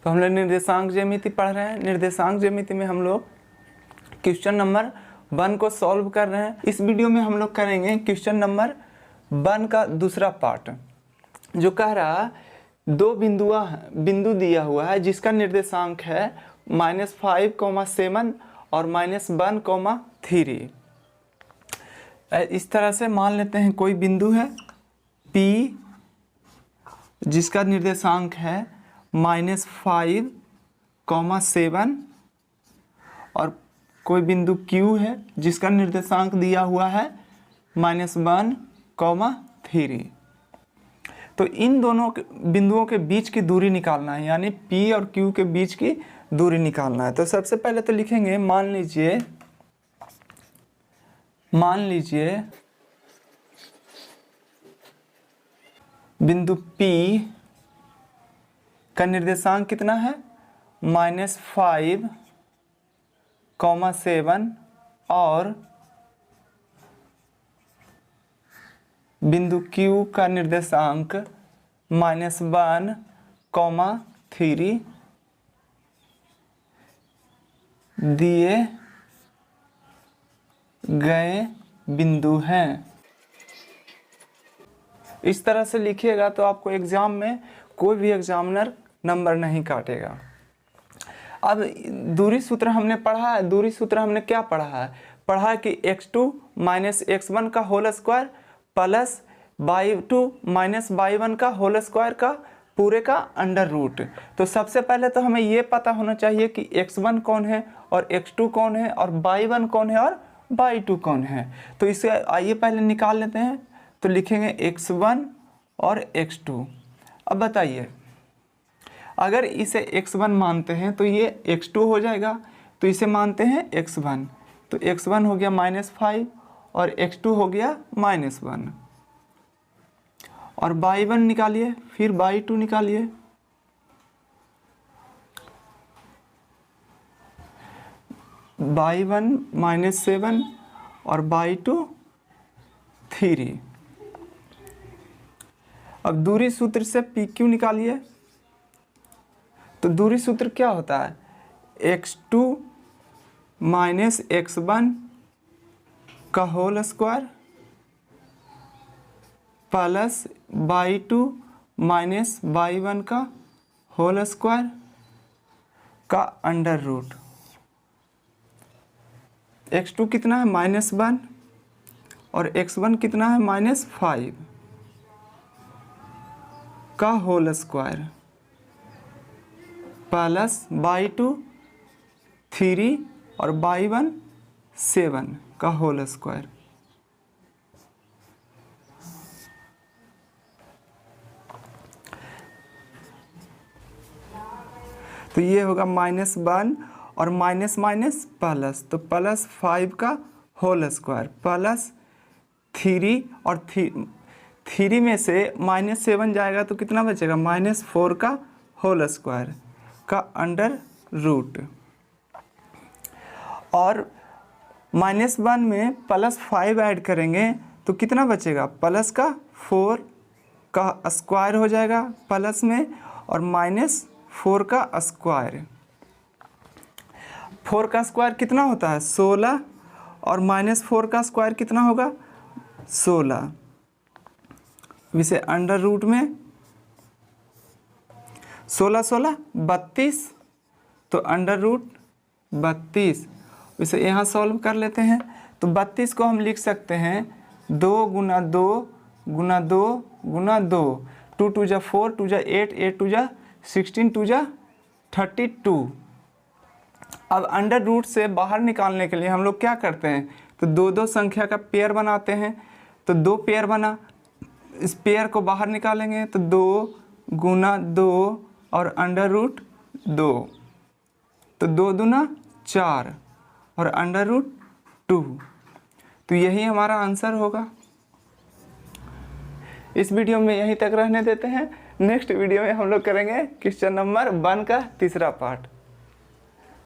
तो हम लोग निर्देशांक ज्यामिति पढ़ रहे हैं। निर्देशांक ज्यामिति में हम लोग क्वेश्चन नंबर 1 को सॉल्व कर रहे हैं। इस वीडियो में हम लोग करेंगे क्वेश्चन नंबर 1 का दूसरा पार्ट, जो कह रहा दो बिंदु दिया हुआ है जिसका निर्देशांक है -5,7 और -1,3। इस तरह से मान लेते हैं कोई बिंदु है P जिसका निर्देशांक है -5,7 और कोई बिंदु Q है जिसका निर्देशांक दिया हुआ है -1,3। तो इन दोनों बिंदुओं के बीच की दूरी निकालना है, यानी P और Q के बीच की दूरी निकालना है। तो सबसे पहले तो लिखेंगे, मान लीजिए बिंदु P का निर्देशांक कितना है -5,7 और बिंदु Q का निर्देशांक -1,3 दिए गए बिंदु हैं। इस तरह से लिखिएगा तो आपको एग्जाम में कोई भी एग्जामिनर नंबर नहीं काटेगा। अब दूरी सूत्र हमने पढ़ा है। दूरी सूत्र हमने क्या पढ़ा है कि x2 - x1 का whole square plus y2 - y1 का होल स्क्वायर का पूरे का अंडर रूट। तो सबसे पहले तो हमें ये पता होना चाहिए कि x1 कौन है और x2 कौन है और y1 कौन है और y2 कौन है। तो इसे आइए पहले निकाल लेते हैं। तो लिखेंगे x1 और x2। अब बताइए, अगर इसे x1 मानते हैं तो ये x2 हो जाएगा, तो इसे मानते हैं x1, तो x1 हो गया -5 और x2 हो गया -1। और y1 निकालिए, फिर y2 निकालिए। y1 -7 और y2 3। अब दूरी सूत्र से PQ निकालिए। तो दूरी सूत्र क्या होता है, x2 - x1 का whole square plus y2 - y1 का होल स्क्वायर का अंडर रूट। x2 कितना है -1 और x1 कितना है -5 का होल स्क्वायर प्लस y2 3 और y1 7 का होल स्क्वायर। तो ये होगा -1 और माइनस माइनस प्लस, तो +5 का होल स्क्वायर प्लस 3 और 3 में से -7 जाएगा तो कितना बचेगा, -4 का होल स्क्वायर का अंडर रूट। और -1 में +5 ऐड करेंगे तो कितना बचेगा, प्लस का 4 का स्क्वायर हो जाएगा प्लस में, और -4 का स्क्वायर। 4 का स्क्वायर कितना होता है 16, और -4 का स्क्वायर कितना होगा 16। इसे अंडर रूट में 16 16 32, तो अंडर रूट 32। इसे यहाँ सॉल्व कर लेते हैं। तो 32 को हम लिख सकते हैं 2 गुना 2 गुना 2 गुना 2, 2 2 जा 4, 2 जा 8, 8 2 जा 16, 2 जा 32। अब अंडर रूट से बाहर निकालने के लिए हम लोग क्या करते हैं, तो दो दो संख्या का पेयर बनाते हैं। तो 2 पेयर बना, इस पेयर को बाहर निकालेंगे तो 2 गुना 2 और अंडर रूट 2, तो 2 दूना 4 और अंडर रूट 2। तो यही हमारा आंसर होगा। इस वीडियो में यहीं तक रहने देते हैं। नेक्स्ट वीडियो में हम लोग करेंगे क्वेश्चन नंबर 1 का तीसरा पार्ट।